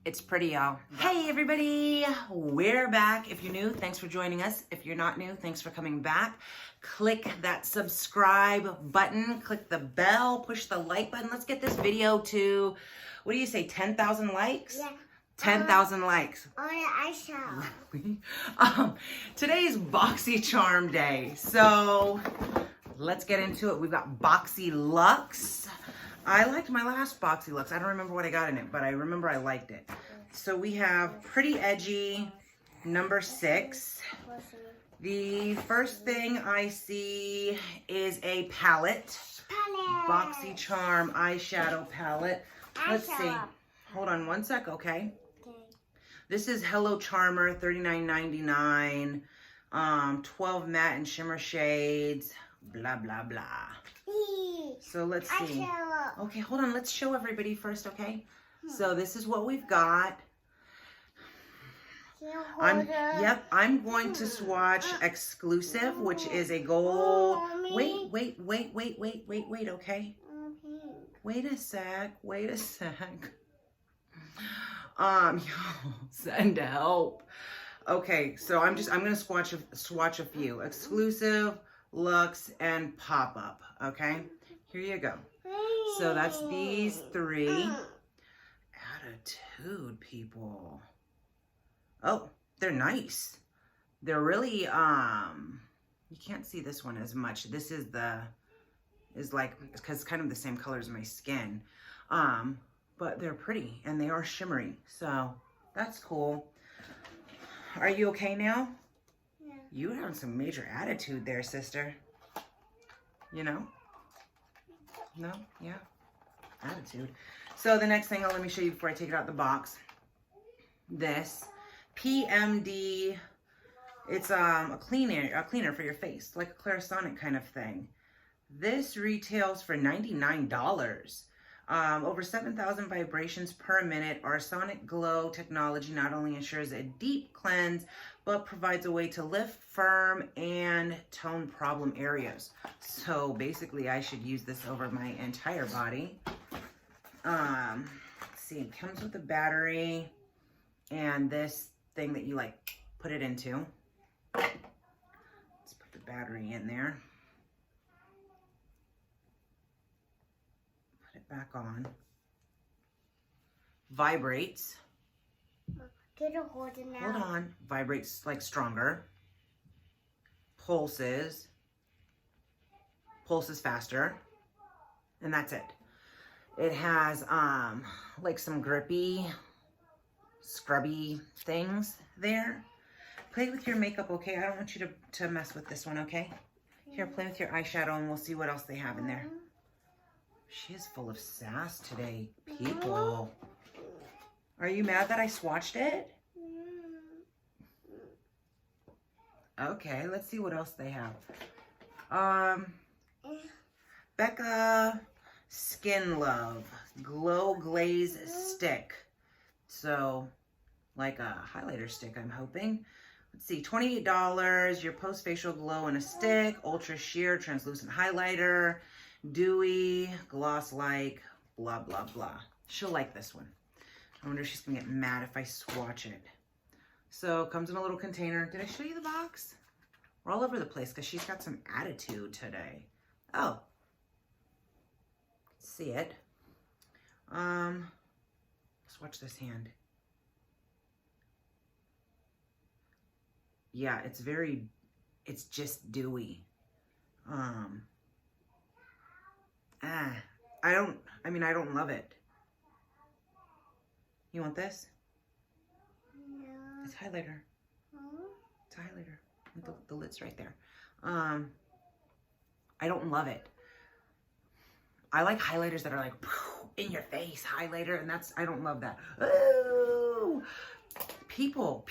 It's pretty, y'all. Hey, everybody. We're back. If you're new, thanks for joining us. If you're not new, thanks for coming back. Click that subscribe button. Click the bell. Push the like button. Let's get this video to, what do you say, 10,000 likes? Yeah. 10,000 likes. On the eyeshadow. Today's Boxycharm day. So let's get into it. We've got Boxyluxe. I liked my last Boxyluxe. I don't remember what I got in it, but I remember I liked it. So we have Pretty Edgy, number 6. The first thing I see is a palette. Boxycharm eyeshadow palette. Let's see. Hold on one sec, okay? This is Hello Charmer, $39.99. 12 matte and shimmer shades. Blah, blah, blah. So let's see. Okay, hold on. Let's show everybody first, okay? So this is what we've got. I'm going to swatch Exclusive, which is a gold. Wait, okay? Wait a sec. Y'all, send help. Okay, so I'm gonna swatch a few. Exclusive, Luxe, and Pop-Up, okay? Here you go. So that's these 3. Attitude, people. Oh, they're nice. They're really, you can't see this one as much. This is like, because it's kind of the same color as my skin. But they're pretty and they are shimmery. So that's cool. Are you okay now? Yeah. You have some major attitude there, sister. You know? No? Yeah. Attitude. So the next thing, let me show you before I take it out the box. This PMD, it's a cleaner for your face, like a Clarisonic kind of thing. This retails for $99. Over 7,000 vibrations per minute. Our Sonic Glow technology not only ensures a deep cleanse, but provides a way to lift, firm, and tone problem areas. So basically, I should use this over my entire body. Let's see, it comes with a battery and this thing that you like put it into. Let's put the battery in there. Back on. Vibrates. Hold it now. Hold on. Vibrates like stronger. Pulses. Pulses faster. And that's it. It has like some grippy, scrubby things there. Play with your makeup, okay? I don't want you to mess with this one, okay? Here, play with your eyeshadow and we'll see what else they have in there. She is full of sass today, people. Are you mad that I swatched it? Okay, let's see what else they have. Becca Skin Love Glow Glaze Stick. So, like a highlighter stick, I'm hoping. Let's see, $28. Your post-facial glow in a stick. Ultra sheer translucent highlighter. Dewy, gloss-like, blah, blah, blah. She'll like this one. I wonder if she's going to get mad if I swatch it. So, it comes in a little container. Did I show you the box? We're all over the place because she's got some attitude today. Oh. See it. Swatch this hand. Yeah, it's just dewy. I don't love it. You want this? No. It's highlighter. Huh? It's a highlighter. The lid's right there. I don't love it. I like highlighters that are like in your face highlighter, and I don't love that. Ooh! People.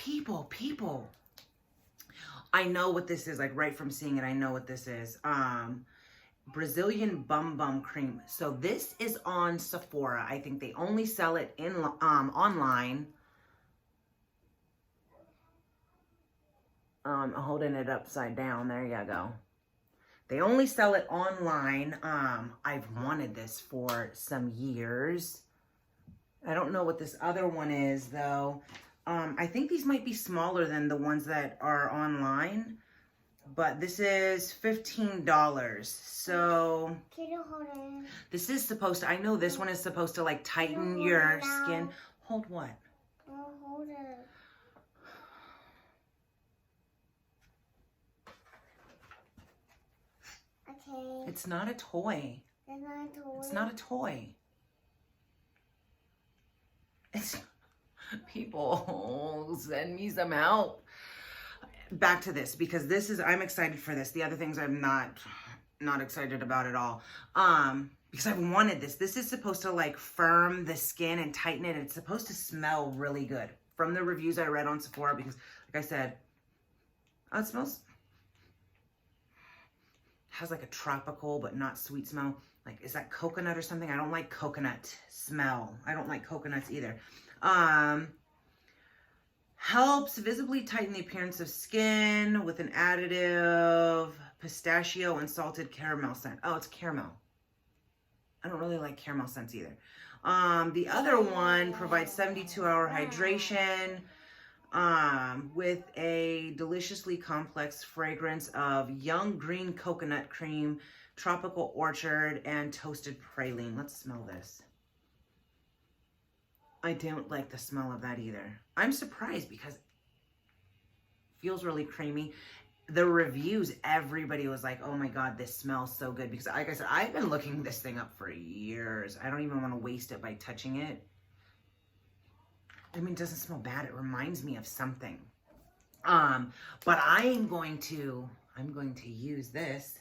I know what this is, like right from seeing it, I know what this is. Brazilian Bum Bum Cream. So this is on Sephora. I think they only sell it in online. Holding it upside down. There you go. They only sell it online. I've wanted this for some years. I don't know what this other one is though. I think these might be smaller than the ones that are online, but this is $15. So this is supposed to, I know this one is supposed to like tighten your skin. Hold what? Oh, hold it. Okay. It's not a toy. It's not a toy. It's not a toy. It's, people send me some help. Back to this, because this is, I'm excited for this. The other things I'm not excited about at all. Because I've wanted this. This is supposed to like firm the skin and tighten it. It's supposed to smell really good. From the reviews I read on Sephora, because like I said, it smells, has like a tropical but not sweet smell. Like, is that coconut or something? I don't like coconut smell. I don't like coconuts either. Helps visibly tighten the appearance of skin with an additive pistachio and salted caramel scent. Oh, it's caramel. I don't really like caramel scents either. The other one provides 72-hour hydration with a deliciously complex fragrance of young green coconut cream, tropical orchard, and toasted praline. Let's smell this. I don't like the smell of that either. I'm surprised because it feels really creamy. The reviews, everybody was like, oh my God, this smells so good. Because like I said, I've been looking this thing up for years. I don't even want to waste it by touching it. I mean, it doesn't smell bad. It reminds me of something. But I'm going to use this.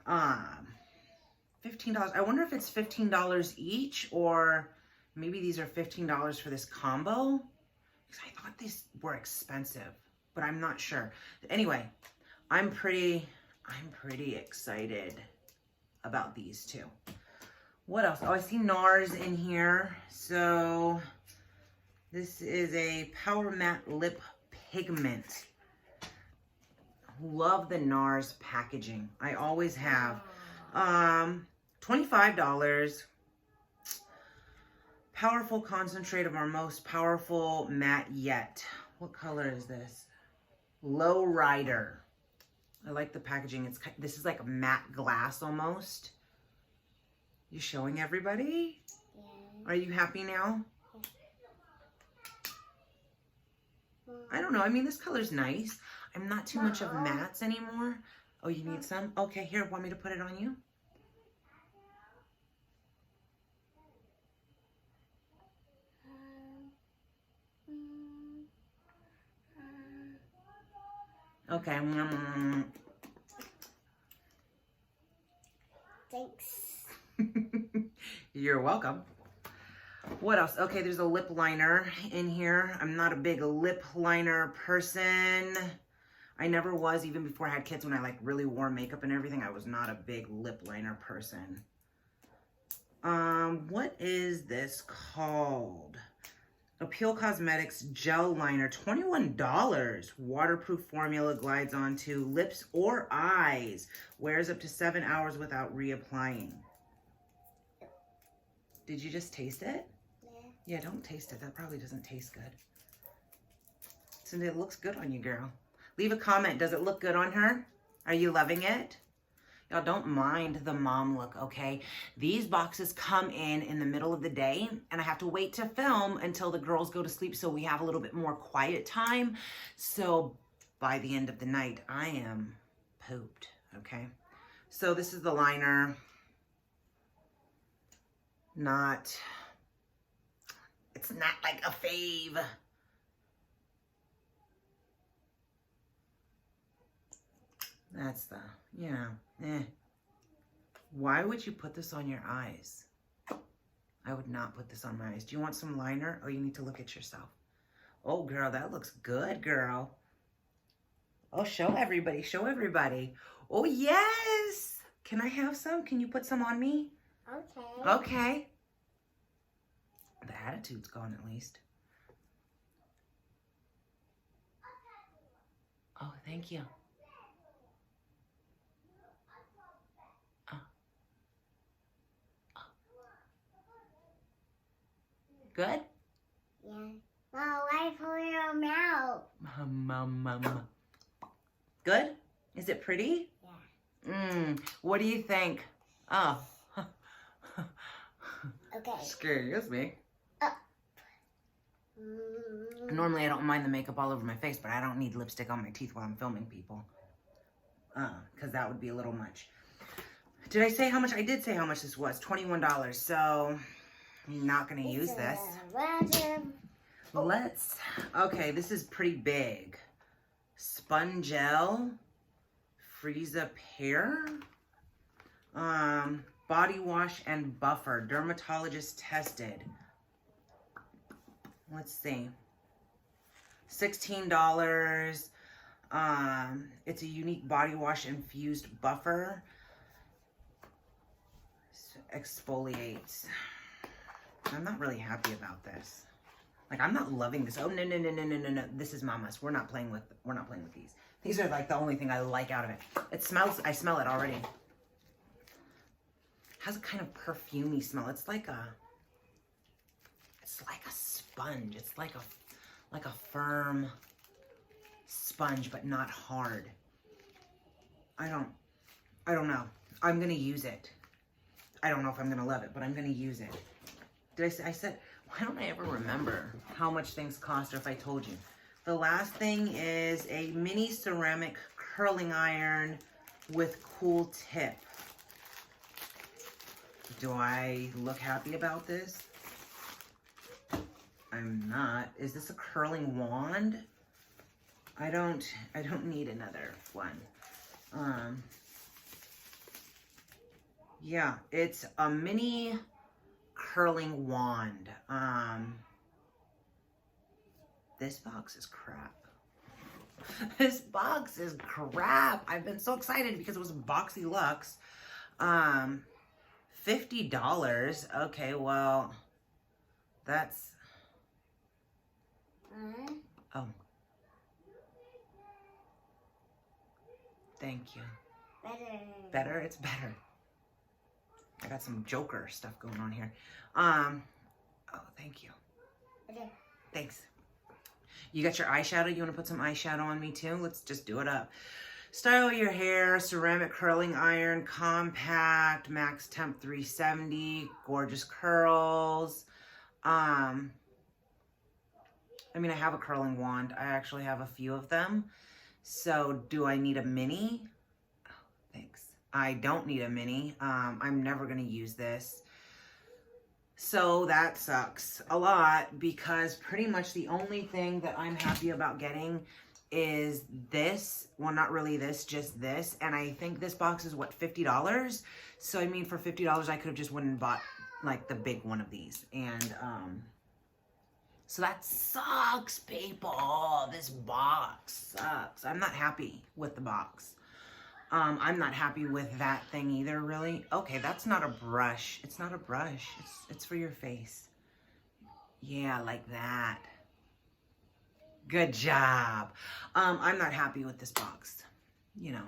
$15. I wonder if it's $15 each, or maybe these are $15 for this combo. Because I thought these were expensive, but I'm not sure. Anyway, I'm pretty excited about these two. What else? Oh, I see NARS in here. So this is a Power Matte Lip Pigment. Love the NARS packaging. I always have. $25. Powerful concentrate of our most powerful matte yet. What color is this? Low Rider. I like the packaging. This is like a matte glass almost. You showing everybody? Yeah. Are you happy now? Yeah. I don't know. I mean, this color's nice. I'm not too much of mattes anymore. Oh, you need some? Okay, here, want me to put it on you? Okay. Thanks. You're welcome. What else? Okay, there's a lip liner in here. I'm not a big lip liner person. I never was, even before I had kids. When I like really wore makeup and everything, I was not a big lip liner person. What is this called? Appeal Cosmetics Gel Liner, $21. Waterproof formula, glides onto lips or eyes. Wears up to 7 hours without reapplying. Did you just taste it? Yeah. Yeah, don't taste it. That probably doesn't taste good. So it looks good on you, girl. Leave a comment. Does it look good on her? Are you loving it? Y'all, don't mind the mom look, okay? These boxes come in the middle of the day, and I have to wait to film until the girls go to sleep so we have a little bit more quiet time. So by the end of the night, I am pooped, okay? So this is the liner. It's not like a fave. That's the, Why would you put this on your eyes? I would not put this on my eyes. Do you want some liner? Oh, you need to look at yourself. Oh, girl, that looks good, girl. Oh, show everybody. Show everybody. Oh, yes. Can I have some? Can you put some on me? Okay. Okay. The attitude's gone at least. Oh, thank you. Good? Yeah. Well, why for your mouth? Good? Is it pretty? Yeah. What do you think? Oh. Okay. Excuse me. Mm. Normally I don't mind the makeup all over my face, but I don't need lipstick on my teeth while I'm filming people. Because that would be a little much. Did I say how much? I did say how much this was. $21. So I'm not going to use this. Random. Okay, this is pretty big. Spongel. Frieza Pear. Body wash and buffer. Dermatologist tested. Let's see. $16. It's a unique body wash infused buffer. Exfoliates. I'm not really happy about this. Like, I'm not loving this. Oh, no. This is Mama's. We're not playing with these. These are like the only thing I like out of it. It smells, I smell it already. Has a kind of perfumey smell. It's like a sponge. It's like a firm sponge, but not hard. I don't know. I'm gonna use it. I don't know if I'm gonna love it, but I'm gonna use it. I said, why don't I ever remember how much things cost, or if I told you? The last thing is a mini ceramic curling iron with cool tip. Do I look happy about this? I'm not. Is this a curling wand? I don't need another one. Yeah, it's a mini curling wand. This box is crap. This box is crap. I've been so excited because it was Boxyluxe. $50. Okay, well, that's... Oh. Thank you. Better? It's better. I got some Joker stuff going on here. Oh, thank you. Thanks. You got your eyeshadow? You want to put some eyeshadow on me too? Let's just do it up. Style your hair, ceramic curling iron, compact, max temp 370, gorgeous curls. I mean, I have a curling wand. I actually have a few of them. So do I need a mini? Oh, thanks. I don't need a mini. I'm never going to use this. So that sucks a lot because pretty much the only thing that I'm happy about getting is this. Well, not really this, just this. And I think this box is what, $50? So I mean, for $50, I could have just went and bought like the big one of these. And so that sucks, people. This box sucks. I'm not happy with the box. I'm not happy with that thing either, really. Okay, that's not a brush. It's not a brush. It's for your face. Yeah, like that. Good job. I'm not happy with this box, you know.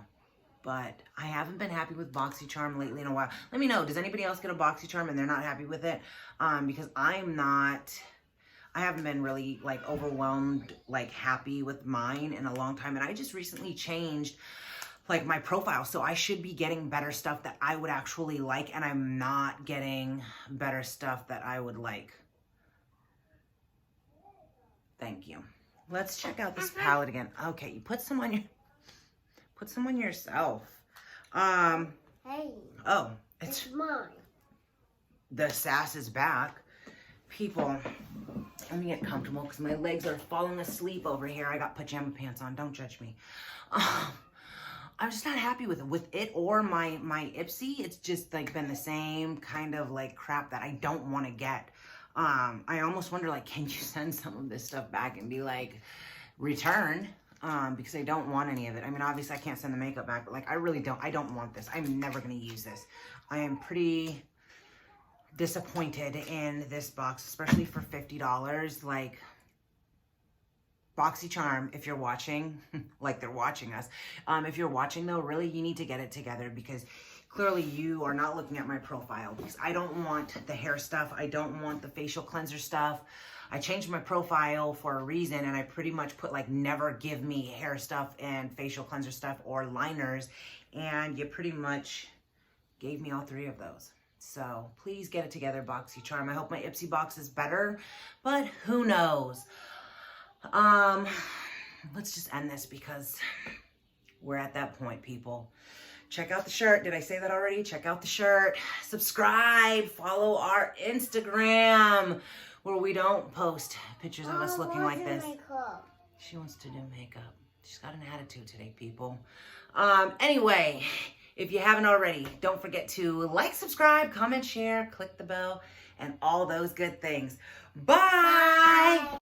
But I haven't been happy with Boxycharm lately in a while. Let me know, does anybody else get a Boxycharm and they're not happy with it? Because I haven't been really like overwhelmed, like happy with mine in a long time. And I just recently changed like my profile. So I should be getting better stuff that I would actually like. And I'm not getting better stuff that I would like. Thank you. Let's check out this palette again. Okay, you put some on yourself. Hey. Oh, It's mine. The sass is back. People, let me get comfortable because my legs are falling asleep over here. I got pajama pants on. Don't judge me. I'm just not happy with it or my Ipsy. It's just like been the same kind of like crap that I don't want to get. I almost wonder, like, can you send some of this stuff back and be like, return? Because I don't want any of it. I mean, obviously I can't send the makeup back, but like, I don't want this. I'm never going to use this. I am pretty disappointed in this box, especially for $50. Like, Boxycharm, if you're watching, like they're watching us. If you're watching though, really, you need to get it together because clearly you are not looking at my profile because I don't want the hair stuff. I don't want the facial cleanser stuff. I changed my profile for a reason, and I pretty much put like never give me hair stuff and facial cleanser stuff or liners, and you pretty much gave me all three of those. So please get it together, Boxycharm. I hope my Ipsy box is better, but who knows? Let's just end this because we're at that point, people. Check out the shirt. Did I say that already? Check out the shirt. Subscribe. Follow our Instagram where we don't post pictures of us looking like this. She wants to do makeup. She's got an attitude today, people. Anyway, if you haven't already, don't forget to like, subscribe, comment, share, click the bell, and all those good things. Bye.